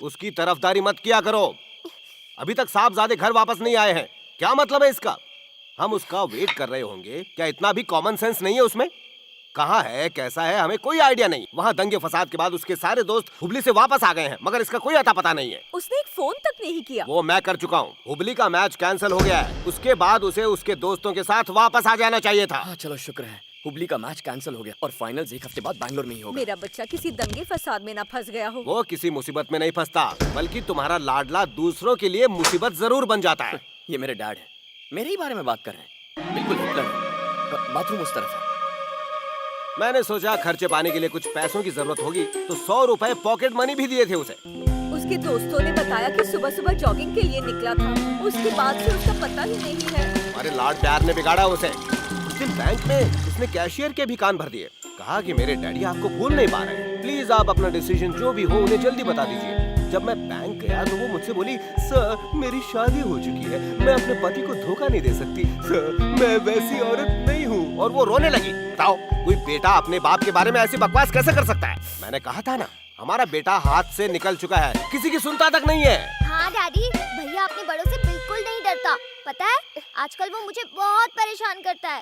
उसकी तरफदारी मत किया करो। अभी तक साहबजादे घर वापस नहीं आए हैं, क्या मतलब है इसका? हम उसका वेट कर रहे होंगे, क्या इतना भी कॉमन सेंस नहीं है उसमें? कहाँ है, कैसा है, हमें कोई आइडिया नहीं। वहाँ दंगे फसाद के बाद उसके सारे दोस्त हुबली से वापस आ गए हैं, मगर इसका कोई अता पता नहीं है। उसने एक फोन तक नहीं किया। वो मैं कर चुका हूँ। हुबली का मैच कैंसिल हो गया है, उसके बाद उसे उसके दोस्तों के साथ वापस आ जाना चाहिए था। हाँ, चलो शुक्र है हुबली का मैच कैंसिल हो गया और फाइनल्स एक हफ्ते बाद बैंगलोर में ही होगा। मेरा बच्चा किसी दंगे फसाद में ना फंस गया हो। वो किसी मुसीबत में नहीं फंसता, बल्कि तुम्हारा लाडला दूसरों के लिए मुसीबत जरूर बन जाता है। ये मेरे डैड है, मेरे ही बारे में बात कर रहे हैं। बिल्कुल हिटलर है। बाथरूम उस तरफ है। मैंने सोचा खर्चे पाने के लिए कुछ पैसों की जरूरत होगी, तो 100 रुपए पॉकेट मनी भी दिए थे उसे। उसके दोस्तों ने बताया कि सुबह सुबह जॉगिंग के लिए निकला था। उसके बाद से उसका पता ही नहीं है। हमारे लाड प्यार ने बिगाड़ा उसे। उस दिन बैंक में उसने कैशियर के भी कान भर दिए। कहा कि मेरे डैडी आपको भूल नहीं पा रहे हैं, प्लीज आप अपना डिसीजन जो भी हो उन्हें जल्दी बता दीजिए। जब मैं बैंक गया तो वो मुझसे बोली, सर मेरी शादी हो चुकी है, मैं अपने पति को धोखा नहीं दे सकती, सर मैं वैसी औरत नहीं हूँ। और वो रोने लगी। बताओ, कोई बेटा अपने बाप के बारे में ऐसी बकवास कैसे कर सकता है? मैंने कहा था ना, हमारा बेटा हाथ से निकल चुका है, किसी की सुनता तक नहीं है। हाँ डैडी, भैया अपने बड़ों से बिल्कुल नहीं डरता। पता है, आजकल वो मुझे बहुत परेशान करता है।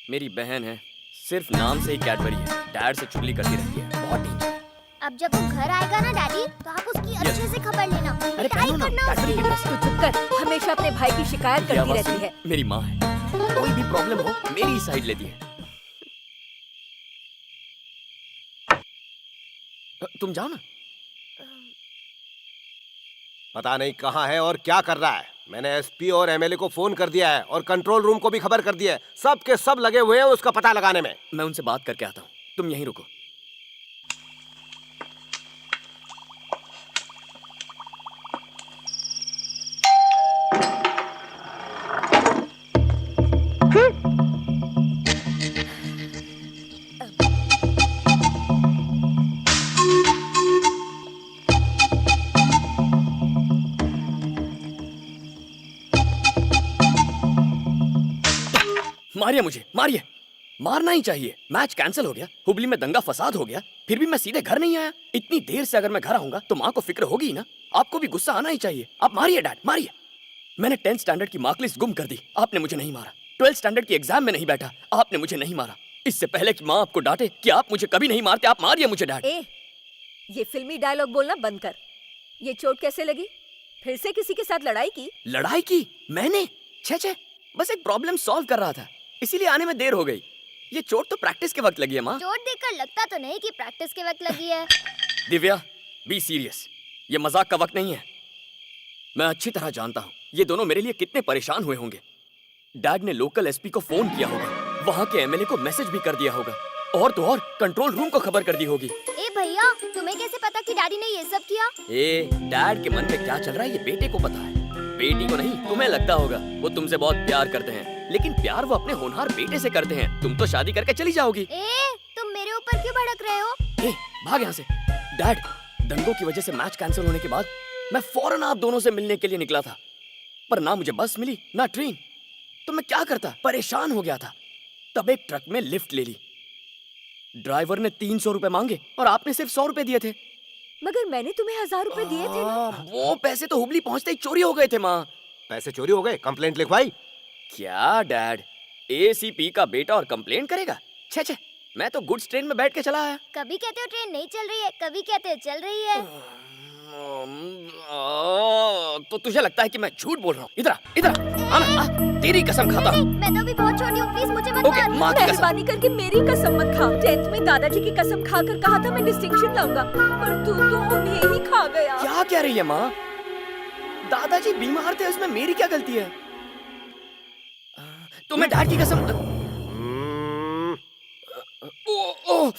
मेरी बहन है, सिर्फ नाम से ही कैडबरी है, डैड से चुगली करती रहती है, बहुत डेंजर। अब जब वो घर आएगा ना डैडी, तो आप उसकी अच्छे से खबर लेना। अरे पिटाई पहनो ना, करना कैडबरी की ड्रेस। तू चुप कर, हमेशा अपने भाई की शिकायत करती रहती है। मेरी माँ है, कोई भी प्रॉब्लम हो मेरी ही साइड लेती है। तुम जाओ ना। पता नहीं कहाँ है और क्या कर रहा है। मैंने एसपी और एमएलए को फोन कर दिया है और कंट्रोल रूम को भी खबर कर दिया है। सब के सब लगे हुए हैं उसका पता लगाने में। मैं उनसे बात करके आता हूँ, तुम यहीं रुको। मारिए मुझे, मारिए, मारना ही चाहिए। मैच कैंसिल हो गया, हुबली में दंगा फसाद हो गया, फिर भी मैं सीधे घर नहीं आया। इतनी देर से अगर मैं घर आऊंगा तो माँ को फिक्र होगी ही ना। आपको भी गुस्सा आना ही चाहिए। आप मारिए डैड, मारिए। मैंने 10th स्टैंडर्ड की मार्कलिस्ट गुम कर दी, आपने मुझे नहीं मारा। 12th स्टैंडर्ड की एग्जाम में नहीं बैठा, आपने मुझे नहीं मारा। इससे पहले कि माँ आपको डांटे कि आप मुझे कभी नहीं मारते, आप मारिए मुझे डैड। ये फिल्मी डायलॉग बोलना बंद कर। ये चोट कैसे लगी? फिर से किसी के साथ लड़ाई की? लड़ाई की मैंने? छे, बस एक प्रॉब्लम सॉल्व कर रहा था, इसीलिए आने में देर हो गई। ये चोट तो प्रैक्टिस के वक्त लगी है माँ। चोट देखकर लगता तो नहीं कि प्रैक्टिस के वक्त लगी है। दिव्या, बी सीरियस, ये मजाक का वक्त नहीं है। मैं अच्छी तरह जानता हूँ ये दोनों मेरे लिए कितने परेशान हुए होंगे। डैड ने लोकल एसपी को फोन किया होगा, वहाँ के एमएलए को मैसेज भी कर दिया होगा, और तो और कंट्रोल रूम को खबर कर दी होगी। ए भैया, तुम्हें कैसे पता कि डैडी ने ये सब किया? डैड के मन में क्या चल रहा है ये बेटे को पता है। बेटी को नहीं, तुम्हें लगता होगा वो तुमसे बहुत प्यार करते हैं, लेकिन प्यार वो अपने होनहार बेटे से करते हैं। तुम तो शादी करके चली जाओगी। तुम मेरे ऊपर क्यों भड़क रहे हो? भाग यहाँ से। डैड, दंगों की वजह से मैच कैंसिल होने के बाद मैं फौरन आप दोनों से मिलने के लिए निकला था, पर ना मुझे बस मिली ना ट्रेन। तो मैं क्या करता, परेशान हो गया था। तब एक ट्रक में लिफ्ट ले ली। ड्राइवर ने 300 रुपए मांगे और आपने सिर्फ 100 रुपए दिए थे। मगर मैंने तुम्हें 1000 रुपए दिए थे ना। वो पैसे तो हुबली पहुंचते ही चोरी हो गए थे माँ। पैसे चोरी हो गए? कंप्लेंट लिखवाई? क्या डैड, एसीपी का बेटा और कंप्लेंट करेगा? छे, मैं तो गुड्स ट्रेन में बैठ के चला आया। कभी कहते हो ट्रेन नहीं चल रही है, कभी कहते हो चल रही है। तो तुझे लगता है कि मैं झूठ बोल रहा हूँ? इधर आना, तेरी कसम खाता हूँ। मैं तो भी बहुत छोटी हूँ, प्लीज मुझे मत ओके, मारिए। माँ की कसम। मेहरबानी करके मेरी कसम मत खा। 10th में दादाजी की कसम खाकर कहा था मैं डिस्टिंक्शन लाऊंगा, पर तू तो उन्हें ही खा गया। क्या कह रही है माँ? दादाजी बीमार थे, उसमें मेरी क्या गलती है? तुम्हें डैड की कसम।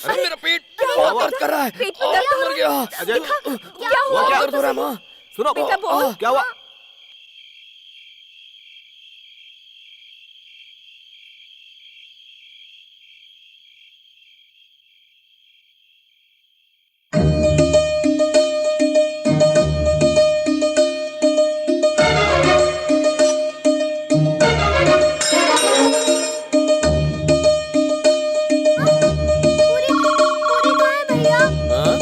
मेरा पेट बहुत दर्द कर रहा है। पेट में दर्द हो मर गया। अजय, क्या हुआ? क्या दर्द हो रहा है माँ? सुनो, बेटा बोल। क्या हुआ? हाँ?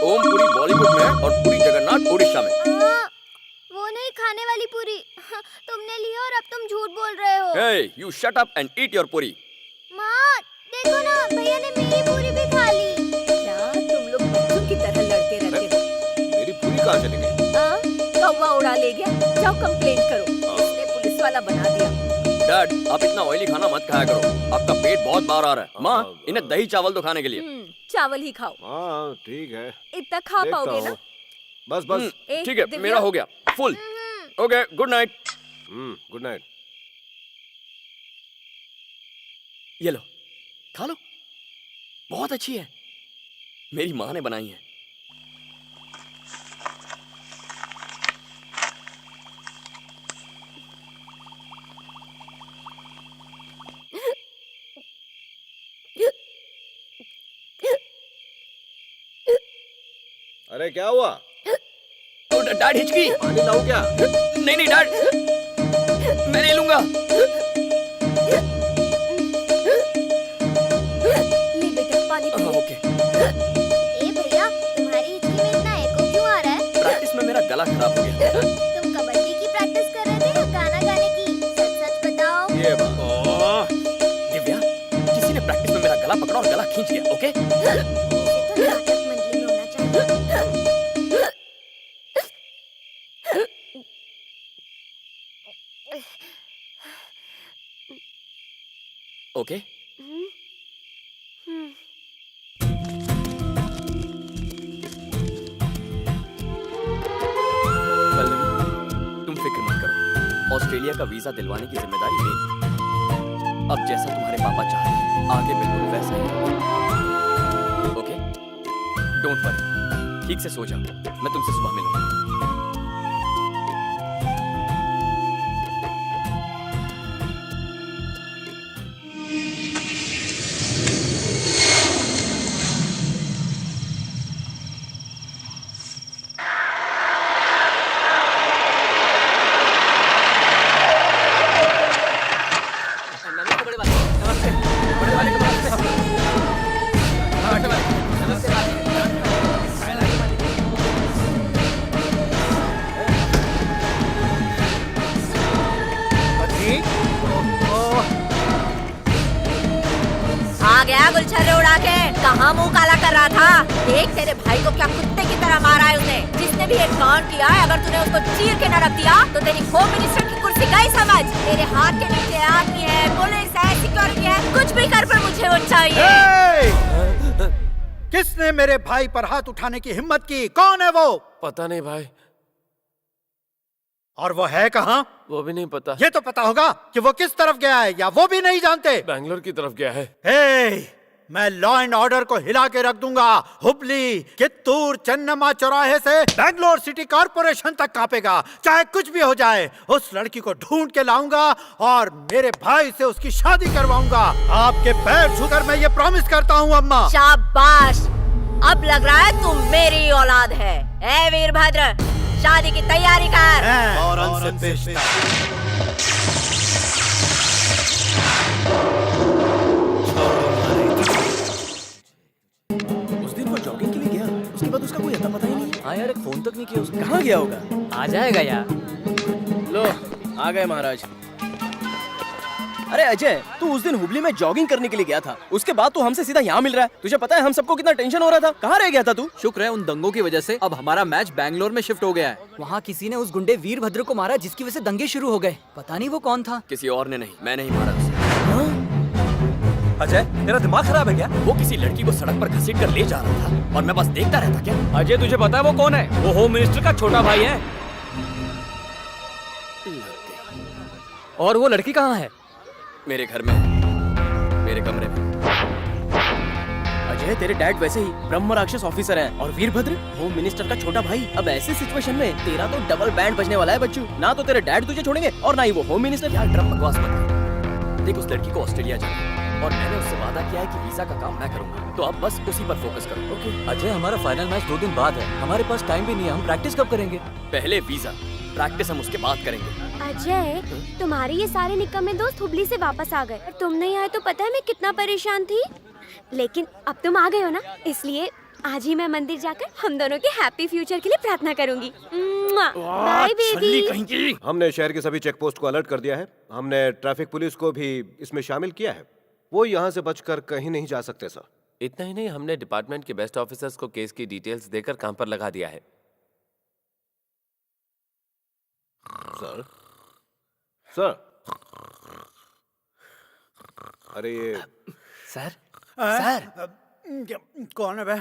ओम पूरी बॉलीवुड में और पूरी जगन्नाथ स्पॉट उड़ीसा में। वो नहीं खाने वाली पूरी। तुमने ली और अब तुम झूठ बोल रहे हो। Hey, you shut up and eat your पूरी। माँ देखो ना, भैया ने मेरी पूरी भी खा ली। क्या तुम लोग बच्चों की तरह लड़ते रहते हो? मेरी पूरी कहाँ चली गई? कौवा उड़ा ले गया। जाओ कंप्लेंट करो, इसने पुलिस वाला बना दिया। डैड, आप इतना ऑयली खाना मत खाया करो, आपका पेट बहुत बाहर आ रहा है। माँ, इन्हें दही चावल तो खाने के लिए। चावल ही खाओ। हाँ ठीक है, इतना खा देखता पाओगे ना? हूँ। बस बस। ठीक है, दिव्या। मेरा हो गया full. Okay, good night. Good night. ये लो, खा लो, बहुत अच्छी है, मेरी माँ ने बनाई है। अरे क्या हुआ? डैड हिचकी। पानी लाऊं क्या? नहीं नहीं डैड, मैं नहीं लूंगा। ले बेटा पानी पी। ओके। ए भैया, तुम्हारी हिचकी में इतना एको क्यों आ रहा है? प्रैक्टिस में मेरा गला खराब हो गया। तुम कबड्डी की प्रैक्टिस कर रहे थे या गाना गाने की? सच सच बताओ। ये बात। दिव्या, किसी ने प्रैक्टिस में मेरा गला पकड़ा और गला खींच लिया। ओके? तो नाटक मंडली में होना चाहिए। ओके? पल्लवी, तुम फिक्र मत करो, ऑस्ट्रेलिया का वीजा दिलवाने की जिम्मेदारी मेरी। अब जैसा तुम्हारे पापा चाहे, आगे बिल्कुल वैसा ही होगा। ओके? डोंट वरी, ठीक से सो जाओ, मैं तुमसे सुबह मिलूंगा। आ गया गुलछर्रे उड़ा के। कहाँ मुंह काला कर रहा था? देख तेरे भाई को क्या कुत्ते की तरह मारा है उसने। जिसने भी एक कांड किया है, अगर तूने उसको चीर के न रख दिया तो तेरी होम मिनिस्टर की कुर्सी गई समझ। तेरे हाथ के नीचे आर्मी है, पुलिस है, सिक्योरिटी है, कुछ भी कर पर मुझे वो चाहिए। किसने मेरे भाई पर हाथ उठाने की हिम्मत की? कौन है वो? पता नहीं भाई, और वो है कहाँ? वो भी नहीं पता। ये तो पता होगा कि वो किस तरफ गया है, या वो भी नहीं जानते? बैंगलोर की तरफ गया है। हे, मैं लॉ एंड ऑर्डर को हिला के रख दूंगा। हुबली, कित्तूर, चन्नम्मा चौराहे से बैंगलोर सिटी कॉर्पोरेशन तक कांपेगा। चाहे कुछ भी हो जाए, उस लड़की को ढूंढ के लाऊंगा और मेरे भाई से उसकी शादी करवाऊंगा। आपके पैर छूकर मैं ये प्रॉमिस करता हूँ अम्मा। शाबाश, अब लग रहा है तुम मेरी औलाद है। ए वीरभद्र, शादी की तैयारी कर। और से पेश उस दिन वो जॉगिंग के लिए गया, उसके बाद उसका कोई अता पता ही नहीं। हाँ यार, एक फोन तक नहीं किया उसने। कहाँ गया होगा? आ जाएगा यार। लो, आ गए महाराज। अरे अजय, तू उस दिन हुबली में जॉगिंग करने के लिए गया था, उसके बाद तू हमसे सीधा यहाँ मिल रहा है। तुझे पता है हम सबको कितना टेंशन हो रहा था? कहाँ रह गया था तू? शुक्र है उन दंगों की वजह से अब हमारा मैच बैंगलोर में शिफ्ट हो गया है। वहाँ किसी ने उस गुंडे वीरभद्र को मारा जिसकी वजह से दंगे शुरू हो गए। पता नहीं वो कौन था। किसी और ने नहीं, मैंने ही मारा उसे। अजय, तेरा दिमाग खराब है क्या? वो किसी लड़की को सड़क पर घसीट कर ले जा रहा था और मैं बस देखता रहता। क्या अजय, तुझे पता है वो कौन है? वो होम मिनिस्टर का छोटा भाई है। और वो लड़की कहाँ है? मेरे घर में, मेरे कमरे में। अजय, तेरे डैड वैसे ही ब्रह्म राक्षस ऑफिसर हैं और वीरभद्र होम मिनिस्टर का छोटा भाई। अब ऐसे सिचुएशन में तेरा तो डबल बैंड बजने वाला है बच्चू। ना तो तेरे डैड तुझे छोड़ेंगे और ना ही वो होम मिनिस्टर। यार ड्रम बकवास मत कर। देख, उस लड़की को ऑस्ट्रेलिया जाना और मैंने उससे वादा किया है कि वीजा का काम मैं करूंगा, तो अब बस उसी पर फोकस करो। ओके अजय, हमारा फाइनल मैच 2 दिन बाद है, हमारे पास टाइम भी नहीं है। हम प्रैक्टिस कब करेंगे? पहले वीजा, प्रैक्टिस हम उसके बाद करेंगे। अजय, तुम्हारे ये सारे निकम्मे दोस्त हुबली से वापस आ गए। तुम नहीं आए तो पता है मैं कितना परेशान थी। लेकिन अब तुम आ गए हो ना, इसलिए आज ही मैं मंदिर जाकर हम दोनों के हैप्पी फ्यूचर के लिए प्रार्थना करूंगी। Bye baby. हमने शहर के सभी चेक पोस्ट को अलर्ट कर दिया है। हमने ट्रैफिक पुलिस को भी इसमें शामिल किया है। वो यहाँ से बचकर कहीं नहीं जा सकते सर। इतना ही नहीं, हमने डिपार्टमेंट के बेस्ट ऑफिसर्स को केस की डिटेल्स देकर काम पर लगा दिया है। सर सर अरे ये सर कौन है बे?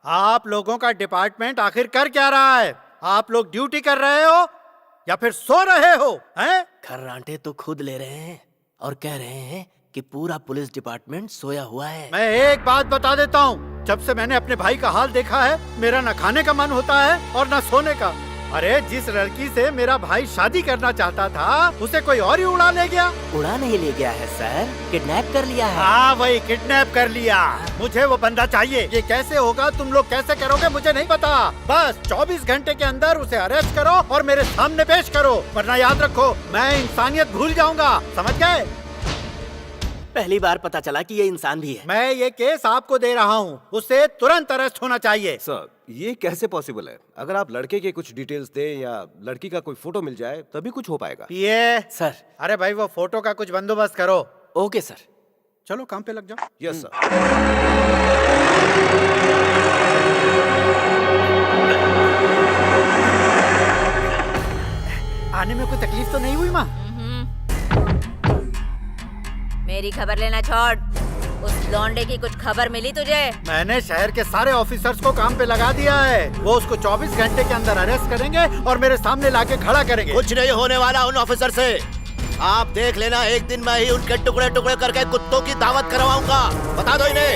आप लोगों का डिपार्टमेंट आखिर कर क्या रहा है? आप लोग ड्यूटी कर रहे हो या फिर सो रहे हो? हैं? खर्राटे तो खुद ले रहे हैं और कह रहे हैं कि पूरा पुलिस डिपार्टमेंट सोया हुआ है। मैं एक बात बता देता हूँ, जब से मैंने अपने भाई का हाल देखा है, मेरा न खाने का मन होता है और न सोने का। अरे जिस लड़की से मेरा भाई शादी करना चाहता था, उसे कोई और ही उड़ा ले गया। उड़ा नहीं ले गया है सर, किडनैप कर लिया है। हाँ वही किडनैप कर लिया। मुझे वो बंदा चाहिए। ये कैसे होगा, तुम लोग कैसे करोगे मुझे नहीं पता। बस 24 घंटे के अंदर उसे अरेस्ट करो और मेरे सामने पेश करो, वरना याद रखो मैं इंसानियत भूल जाऊंगा। समझ गए? पहली बार पता चला कि ये इंसान भी है। मैं ये केस आपको दे रहा हूँ, उसे तुरंत अरेस्ट होना चाहिए। सर ये कैसे पॉसिबल है? अगर आप लड़के के कुछ डिटेल्स दें या लड़की का कोई फोटो मिल जाए तभी कुछ हो पाएगा। ये सर। अरे भाई वो फोटो का कुछ बंदोबस्त करो। Okay sir. चलो काम पे लग जाओ। Yes sir. आने में कोई तकलीफ तो नहीं हुई माँ? मेरी खबर लेना छोड़। उस लौंडे की कुछ खबर मिली तुझे? मैंने शहर के सारे ऑफिसर्स को काम पे लगा दिया है। वो उसको 24 घंटे के अंदर अरेस्ट करेंगे और मेरे सामने लाके खड़ा करेंगे। कुछ नहीं होने वाला उन ऑफिसर से। आप देख लेना, एक दिन मैं ही उनके टुकड़े टुकड़े करके कुत्तों की दावत करवाऊंगा। बता दो इन्हें।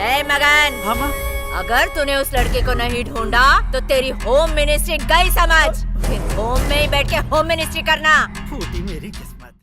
ए मगन, हाँ माँ? अगर तूने उस लड़के को नहीं ढूंढा तो तेरी होम मिनिस्ट्री गई समझ। फिर होम में ही बैठ के होम मिनिस्ट्री करना। फूटी मेरी किस्मत।